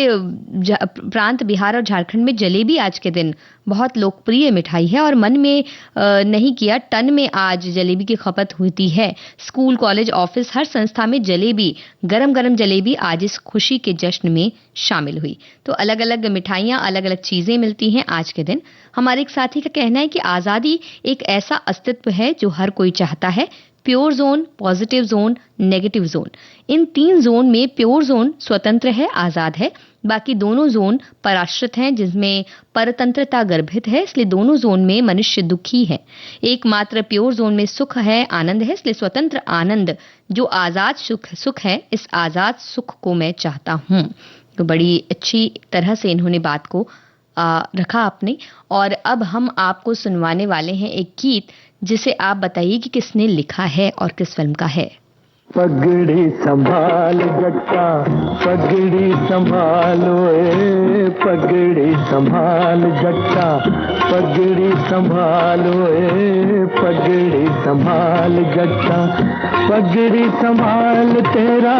Speaker 1: प्रांत बिहार और झारखंड में जलेबी आज के दिन बहुत लोकप्रिय मिठाई है और मन में नहीं किया टन में आज जलेबी की खपत होती है। स्कूल, कॉलेज, ऑफिस, हर संस्था में जलेबी, गरम गरम जलेबी आज इस खुशी के जश्न में शामिल हुई। तो अलग अलग मिठाइयाँ, अलग अलग चीजें मिलती हैं आज के दिन। हमारे एक साथी का कहना है कि आजादी एक ऐसा अस्तित्व है जो हर कोई चाहता है। Pure zone, positive zone, negative zone, इन 3 जोन में प्योर जोन स्वतंत्र है, आजाद है। बाकी दोनों जोन पराश्रित हैं जिसमें परतंत्रता गर्भित है, इसलिए दोनों जोन में मनुष्य दुखी है। एकमात्र प्योर जोन में सुख है, आनंद है, इसलिए स्वतंत्र आनंद जो आजाद सुख है, इस आजाद सुख को मैं चाहता हूं। तो बड़ी अच्छी तरह से इन्होंने बात को रखा आपने। और अब हम आपको सुनवाने वाले हैं एक गीत जिसे आप बताइए कि किसने लिखा है और किस फिल्म का है।
Speaker 2: पगड़ी संभाल जट्टा, पगड़ी संभालो ए, पगड़ी संभाल जट्टा, पगड़ी संभालो ए, पगड़ी संभाल जट्टा, पगड़ी संभाल तेरा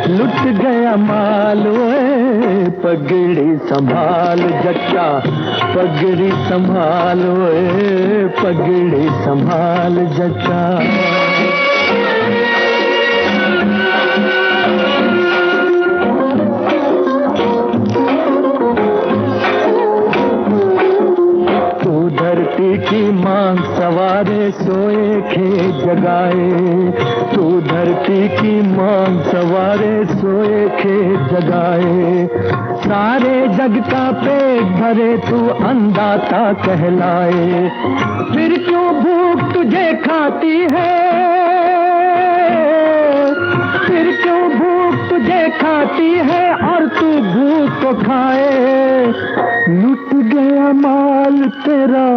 Speaker 2: लुट गया मालो ए, पगड़ी संभाल जट्टा, पगड़ी संभालो ए, पगड़ी संभाल जट्टा। धरती की मांग सवारे सोए खेत जगाए, तू धरती की मांग सवारे सोए खेत जगाए, सारे जग का पेट भरे तू अन्नदाता कहलाए, फिर क्यों भूख तुझे खाती है, फिर क्यों भूख तुझे खाती है और तू भूख को खाए, लुट गया माल तेरा,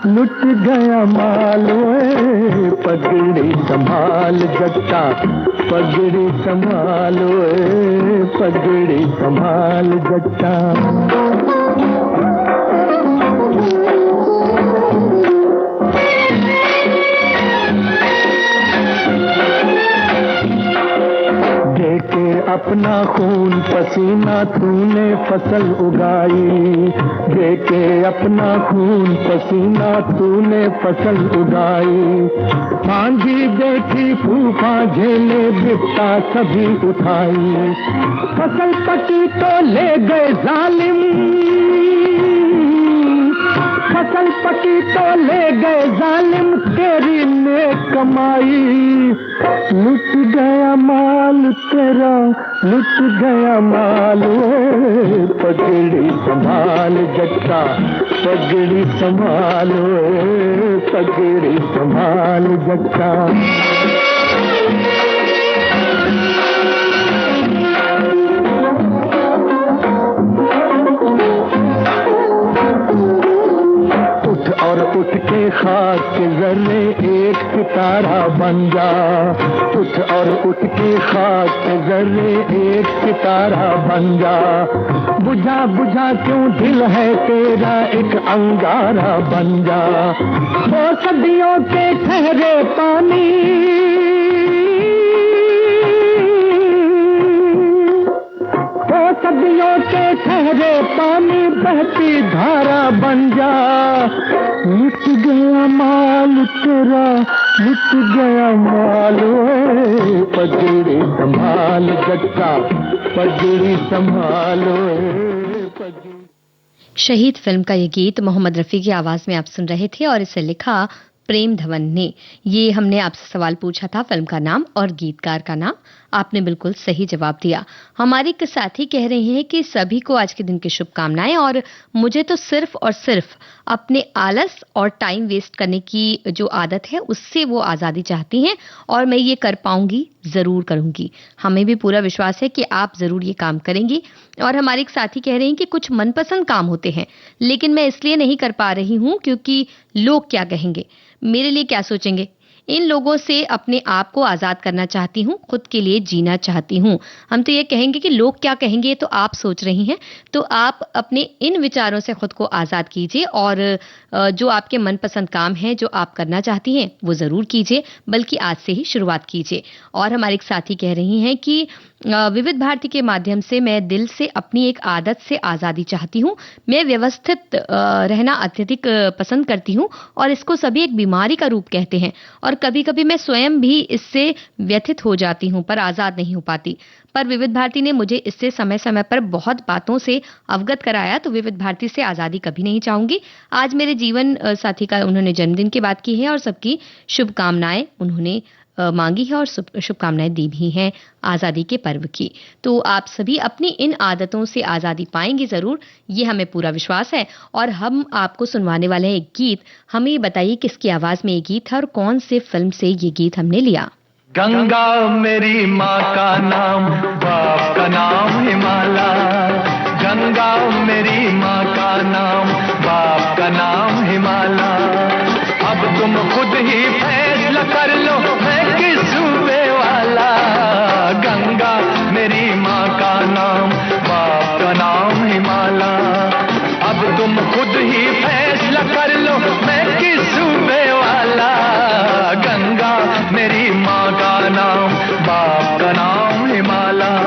Speaker 2: लुट गया माल ओए, पगड़ी संभाल जट्टा, पगड़ी संभाल ओए, पगड़ी संभाल जट्टा। अपना खून पसीना तूने फसल उगाई, देके अपना खून पसीना तूने फसल उगाई, आंधी देखी फूफा झेले बिपता सभी उठाई, फसल पकी तो ले गए जालिम, फसल पकी तो ले गए जालिम तेरी नेक कमाई, लुट गया माल तेरा, लुट गया माल ओए, पगड़ी संभाल जट्टा, पगड़ी संभाल ओए, पगड़ी संभाल जट्टा। और उठ के खाक के जर्रे एक सितारा बन जा, उठ और उठ के खाक के जर्रे एक सितारा बन जा, बुझा बुझा क्यों दिल है तेरा एक अंगारा बन जा, वो सदियों के ठहरे पानी, सदियों के ठहरे पानी बहती धारा बन जा, लुट गया माल तेरा, लुट गया माल ओए, पगड़ी संभाल जट्टा, पगड़ी संभालो पगड़ी।
Speaker 1: शहीद फिल्म का ये गीत मोहम्मद रफ़ी की आवाज़ में आप सुन रहे थे और इसे लिखा प्रेम धवन ने। ये हमने आपसे सवाल पूछा था फिल्म का नाम और गीतकार का नाम, आपने बिल्कुल सही जवाब दिया। हमारे एक साथी कह रहे हैं कि सभी को आज के दिन की शुभकामनाएं और मुझे तो सिर्फ और सिर्फ अपने आलस और टाइम वेस्ट करने की जो आदत है उससे वो आज़ादी चाहती हैं और मैं ये कर पाऊंगी, ज़रूर करूंगी। हमें भी पूरा विश्वास है कि आप ज़रूर ये काम करेंगी। और हमारे एक साथी कह रहे हैं कि कुछ मनपसंद काम होते हैं लेकिन मैं इसलिए नहीं कर पा रही हूँ क्योंकि लोग क्या कहेंगे, मेरे लिए क्या सोचेंगे। इन लोगों से अपने आप को आज़ाद करना चाहती हूँ, खुद के लिए जीना चाहती हूँ। हम तो ये कहेंगे कि लोग क्या कहेंगे, तो आप सोच रही हैं तो आप अपने इन विचारों से खुद को आज़ाद कीजिए और जो आपके मनपसंद काम हैं जो आप करना चाहती हैं वो ज़रूर कीजिए, बल्कि आज से ही शुरुआत कीजिए। और हमारे एक साथी कह रही हैं कि विविध भारती के माध्यम से मैं दिल से अपनी एक आदत से आज़ादी चाहती हूँ। मैं व्यवस्थित रहना अत्यधिक पसंद करती हूँ और इसको सभी एक बीमारी का रूप कहते हैं और कभी-कभी मैं स्वयं भी इससे व्यथित हो जाती हूँ पर आज़ाद नहीं हो पाती। पर विविध भारती ने मुझे इससे समय-समय पर बहुत बातों से अवगत कराया, तो विविध भारती से आज़ादी कभी नहीं चाहूँगी। आज मेरे जीवन साथी का उन्होंने जन्मदिन की बात की है और सबकी शुभकामनाएं उन्होंने मांगी है और शुभकामनाएं दी भी हैं आज़ादी के पर्व की। तो आप सभी अपनी इन आदतों से आज़ादी पाएंगे ज़रूर, ये हमें पूरा विश्वास है। और हम आपको सुनवाने वाले हैं एक गीत। हमें ये बताइए किसकी आवाज़ में ये गीत है और कौन से फिल्म से ये गीत हमने लिया।
Speaker 2: गंगा मेरी माँ का नाम, बाप का नाम हिमाला। गंगा मेरी माँ का नाम, बाप का नाम हिमाला। अब तुम खुद ही फैसला कर लो मैं किस सूबे वाला। गंगा मेरी माँ का नाम, बाप का नाम हिमाला। अब तुम खुद ही फैसला कर लो मैं किस सूबे वाला। गंगा मेरी माँ का नाम, बाप का नाम हिमाला।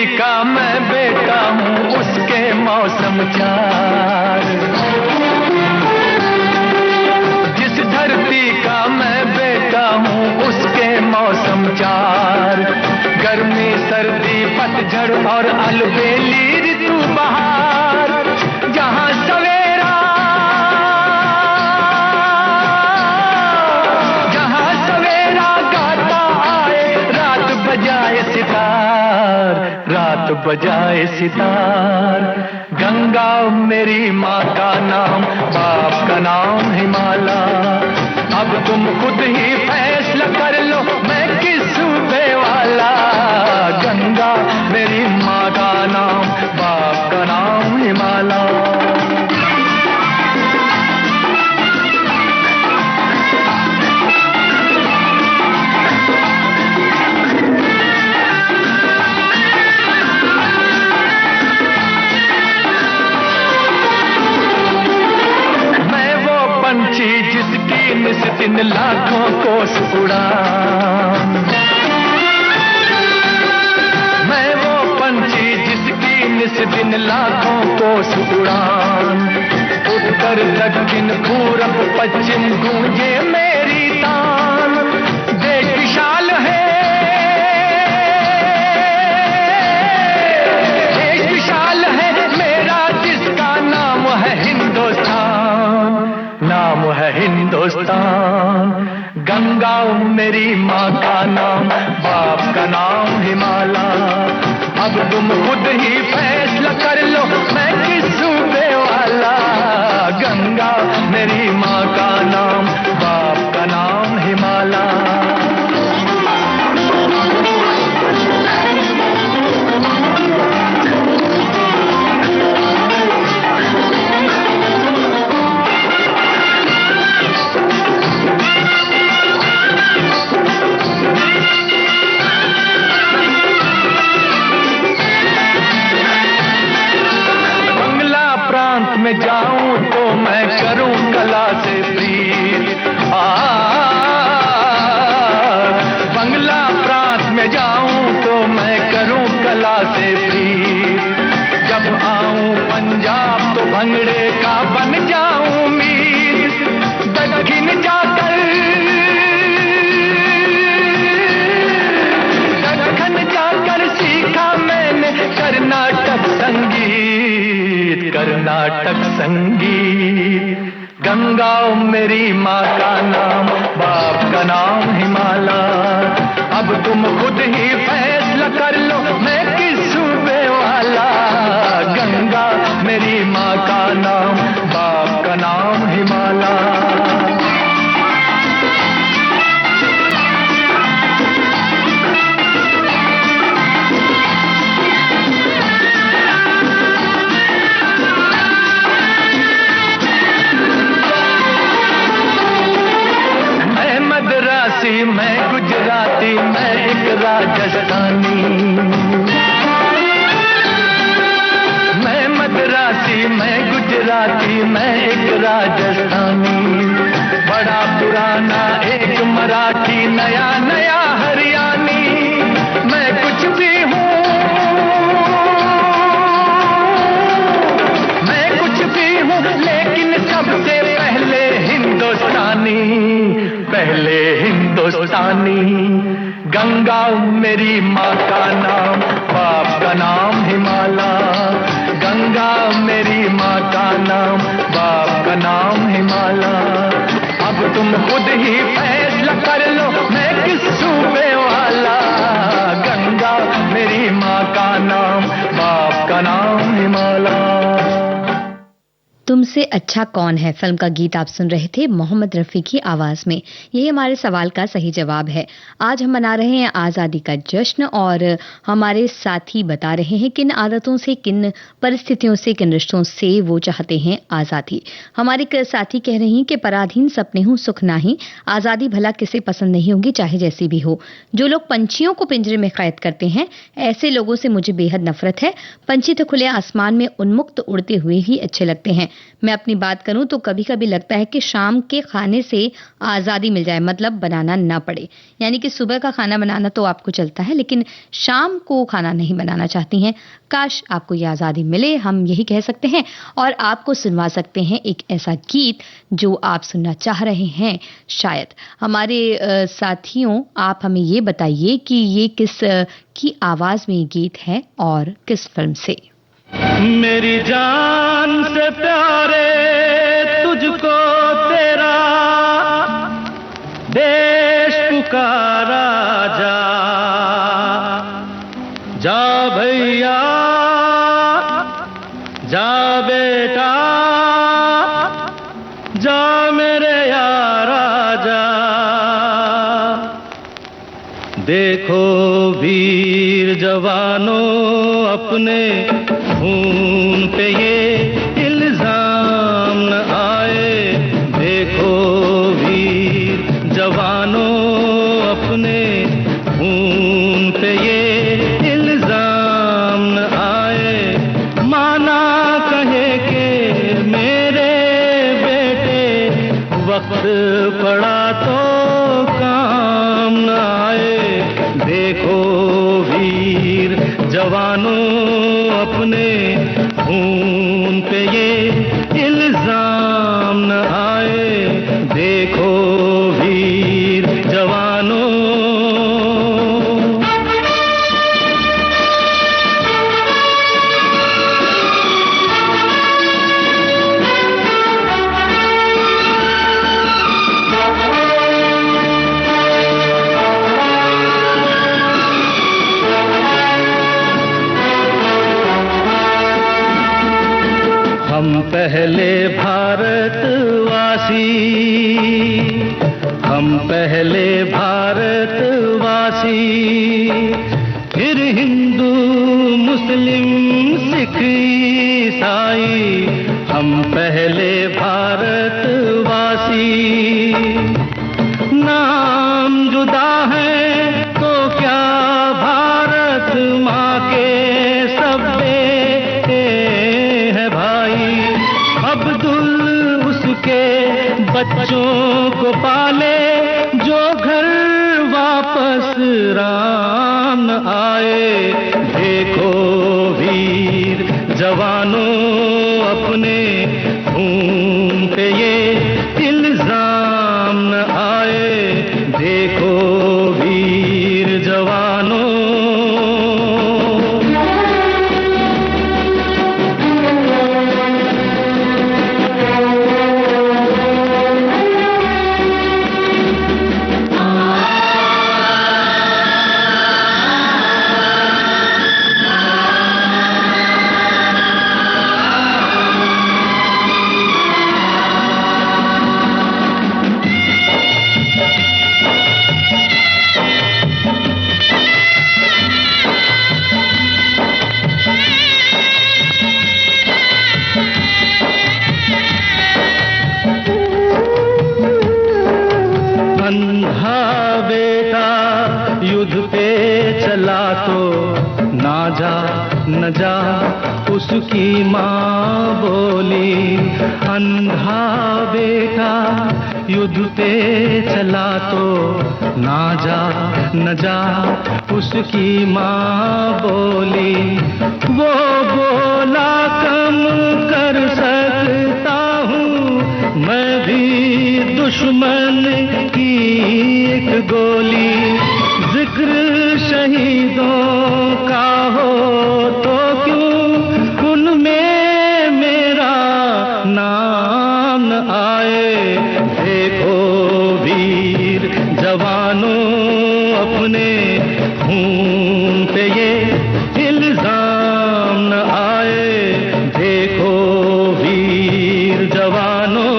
Speaker 2: का मैं बेटा हूँ उसके मौसम चार। जिस धरती का मैं बेटा हूँ उसके मौसम चार। गर्मी सर्दी पतझड़ और अलबेली ऋतु बहार। जहाँ सवेरा गाता आए, रात बजाए सितार, रात बजाए सितार। गंगा मेरी माँ का नाम, बाप का नाम हिमाला। अब तुम खुद ही फैसला कर लो मैं किस सूबे वाला। गंगा मेरी माँ का नाम, बाप का नाम हिमाला। जिसकी निस दिन लाखों कोस उड़ान। मैं वो पंछी जिसकी निस दिन लाखों कोस उड़ान। उत्तर दक्षिण पूरब पश्चिम गूंजे मेरी तान। देश विशाल है, देश विशाल है मेरा जिसका नाम है हिंदुस्तान, नाम है हिंदुस्तान। गंगा मेरी माँ का नाम, बाप का नाम हिमाला। अब तुम खुद ही फैसला कर लो मैं किस सूबे वाला। गंगा मेरी माँ का नाम, बाप का नाम हिमाला। शिमला से प्रीत। जब आऊं पंजाब तो भंगड़े का बन जाऊं मीर। दक्षिण जाकर सीखा मैंने कर्नाटक संगीत, कर्नाटक संगीत। गंगा मेरी माँ का नाम, बाप का नाम हिमालय। अब तुम खुद ही फैसला कर लो मैं किस सूबे वाला। गंगा मेरी माँ का नाम, बाप का नाम हिमालय। मैं गुजराती, मैं एक राजस्थानी। मैं मद्रासी, मैं गुजराती, मैं एक राजस्थानी। बड़ा पुराना एक मराठी, नया नया हरियाणी। मैं कुछ भी हूँ, मैं कुछ भी हूँ, लेकिन सबसे पहले हिंदुस्तानी, पहले हिंदुस्तानी। गंगा मेरी माँ का नाम, बाप का नाम हिमालय। गंगा मेरी माँ का नाम, बाप का नाम हिमालय। अब तुम खुद ही फैसला कर लो मैं किस सूबे वाला। गंगा मेरी माँ का नाम, बाप का नाम हिमालय।
Speaker 1: तुमसे अच्छा कौन है फिल्म का गीत आप सुन रहे थे मोहम्मद रफ़ी की आवाज में। यही हमारे सवाल का सही जवाब है। आज हम मना रहे हैं आज़ादी का जश्न और हमारे साथी बता रहे हैं किन आदतों से, किन परिस्थितियों से, किन रिश्तों से वो चाहते हैं आज़ादी। हमारे साथी कह रही हैं कि पराधीन सपने हूँ सुख नाही, आज़ादी भला किसे पसंद नहीं होगी चाहे जैसी भी हो। जो लोग पंछियों को पिंजरे में कैद करते हैं ऐसे लोगों से मुझे बेहद नफरत है। पंछी तो खुले आसमान में उन्मुक्त उड़ते हुए ही अच्छे लगते हैं। मैं अपनी बात करूं तो कभी कभी लगता है कि शाम के खाने से आज़ादी मिल जाए, मतलब बनाना ना पड़े। यानी कि सुबह का खाना बनाना तो आपको चलता है लेकिन शाम को खाना नहीं बनाना चाहती हैं। काश आपको ये आज़ादी मिले, हम यही कह सकते हैं। और आपको सुनवा सकते हैं एक ऐसा गीत जो आप सुनना चाह रहे हैं। शायद हमारे साथियों आप हमें ये बताइए कि ये किस की आवाज़ में ये गीत है और किस फिल्म से।
Speaker 2: मेरी जान से प्यारे तुझको तेरा देश पुकारा जा। जा भैया जा बेटा जा मेरे यारा जा। देखो वीर जवानों अपने खून पे ये इल्जाम न आए। देखो वीर जवानों अपने खून पे ये इल्जाम न आए। माना कहे के मेरे बेटे वक्त पड़ा तो काम न आए। देखो वीर जवानों अपने खून पे ये इल्जाम न आए। देखो वीर जवानों। हम पहले भारतवासी, हम पहले भारतवासी, फिर हिंदू मुस्लिम सिख ईसाई। हम पहले भारतवासी। नाम जुदा है तो क्या भारत माँ के सब बेटे हैं भाई। अब्दुल उसके बच्चों को पाले जो घर वापस राम न आए। देखो जा न जा उसकी माँ बोली। अंधा बेटा युद्ध पे चला तो ना जा न जा उसकी माँ बोली। वो बोला कम कर सकता हूँ मैं भी दुश्मन की एक गोली। जिक्र शहीदों का हो तो क्यों उनमें मेरा नाम न आए। देखो वीर जवानों अपने खून पे ये इल्जाम न आए। देखो वीर जवानों।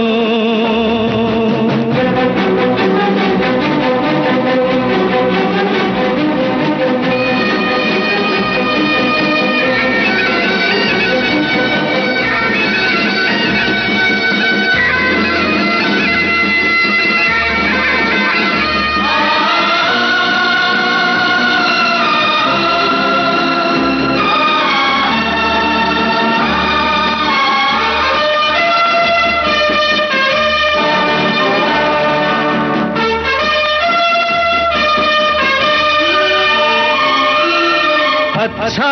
Speaker 2: अच्छा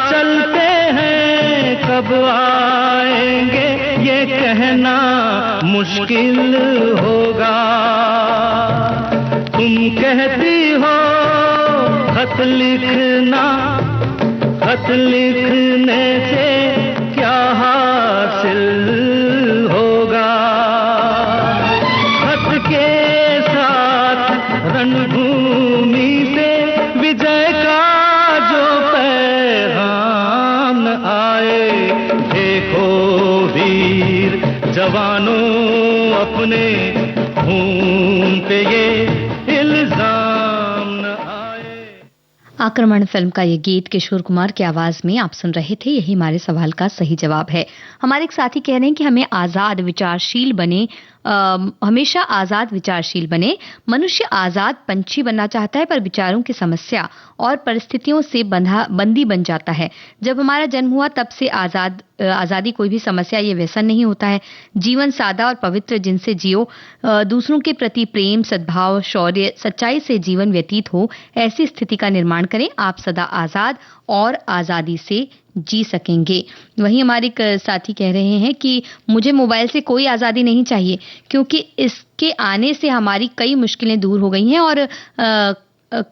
Speaker 2: चलते हैं कब आएंगे ये कहना मुश्किल होगा। तुम कहती हो खत लिखने से क्या हासिल होगा। खत के रणभूमि से विजय का जो पैगाम आए। देखो वीर जवानों अपने खून पे ये इल्जाम न आए।
Speaker 1: आक्रमण फिल्म का ये गीत किशोर कुमार की आवाज में आप सुन रहे थे। यही हमारे सवाल का सही जवाब है। हमारे एक साथी कह रहे हैं कि हमें आजाद विचारशील बने, हमेशा आजाद विचारशील बने। मनुष्य आजाद पंछी बनना चाहता है पर विचारों की समस्या और परिस्थितियों से बंदी बन जाता है। जब हमारा जन्म हुआ तब से आजादी कोई भी समस्या ये व्यसन नहीं होता है। जीवन सादा और पवित्र जिनसे जियो, दूसरों के प्रति प्रेम, सद्भाव, शौर्य, सच्चाई से जीवन व्यतीत हो, ऐसी स्थिति का निर्माण करें। आप सदा आजाद और आजादी से जी सकेंगे। वहीं हमारे एक साथी कह रहे हैं कि मुझे मोबाइल से कोई आज़ादी नहीं चाहिए क्योंकि इसके आने से हमारी कई मुश्किलें दूर हो गई हैं और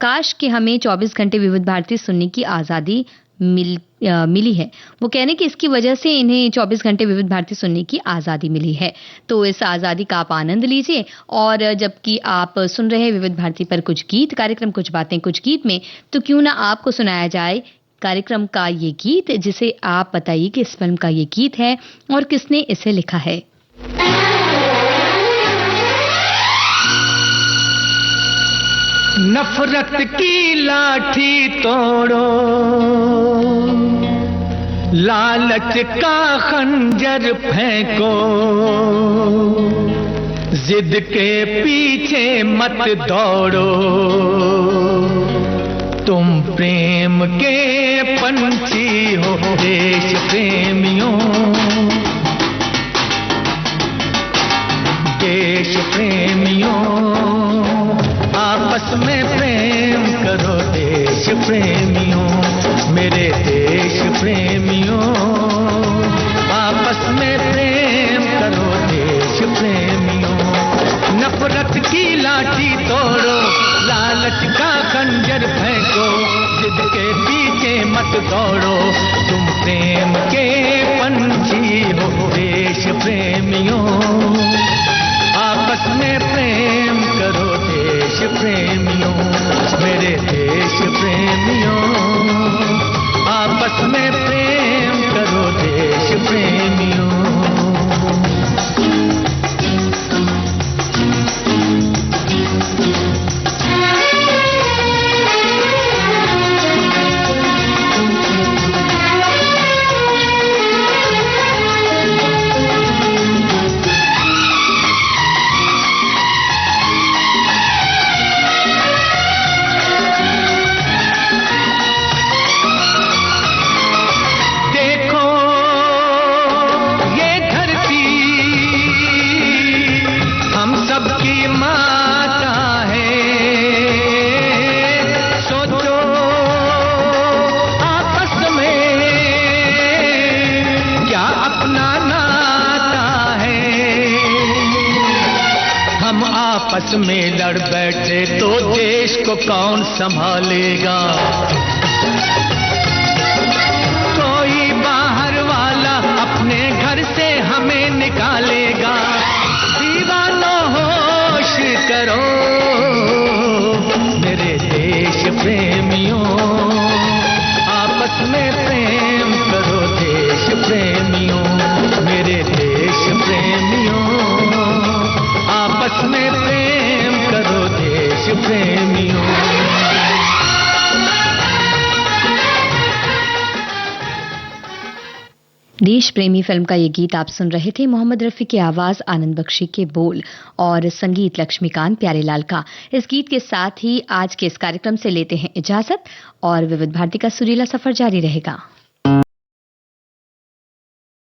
Speaker 1: काश कि हमें 24 घंटे विविध भारती सुनने की आज़ादी मिली है। वो कह रहे हैं कि इसकी वजह से इन्हें 24 घंटे विविध भारती सुनने की आज़ादी मिली है। तो इस आज़ादी का आप आनंद लीजिए। और जबकि आप सुन रहे हैं विविध भारती पर कुछ गीत, कार्यक्रम कुछ बातें कुछ गीत में, तो क्यों ना आपको सुनाया जाए कार्यक्रम का ये गीत, जिसे आप बताइए कि इस फिल्म का ये गीत है और किसने इसे लिखा है।
Speaker 2: नफरत की लाठी तोड़ो, लालच का खंजर फेंको, जिद के पीछे मत दौड़ो, तुम प्रेम के पंछी हो देश प्रेमियों, देश प्रेमियों, आपस में प्रेम करो देश प्रेमियों, मेरे देश प्रेमियों, आपस में प्रेम करो देश प्रेमियों। नफरत की लाठी तोड़ो, लालच का खंजर फेंको, जिद के पीछे मत दौड़ो, तुम प्रेम के पंछी हो देश प्रेमियों, आपस में प्रेम करो देश प्रेमियों, मेरे देश प्रेमियों, आपस में प्रेम करो देश प्रेमियों। आपस में लड़ बैठे तो देश को कौन संभालेगा। कोई बाहर वाला अपने घर से हमें निकालेगा। दीवानों होश करो मेरे देश प्रेमियों, आपस में प्रेम करो देश प्रेमियों, मेरे देश प्रेमियों, आपस में प्रेम करो देश प्रेमियों।
Speaker 1: देश प्रेमी फिल्म का ये गीत आप सुन रहे थे। मोहम्मद रफी की आवाज, आनंद बख्शी के बोल और संगीत लक्ष्मीकांत प्यारेलाल का। इस गीत के साथ ही आज के इस कार्यक्रम से लेते हैं इजाजत और विविध भारती का सुरीला सफर जारी रहेगा।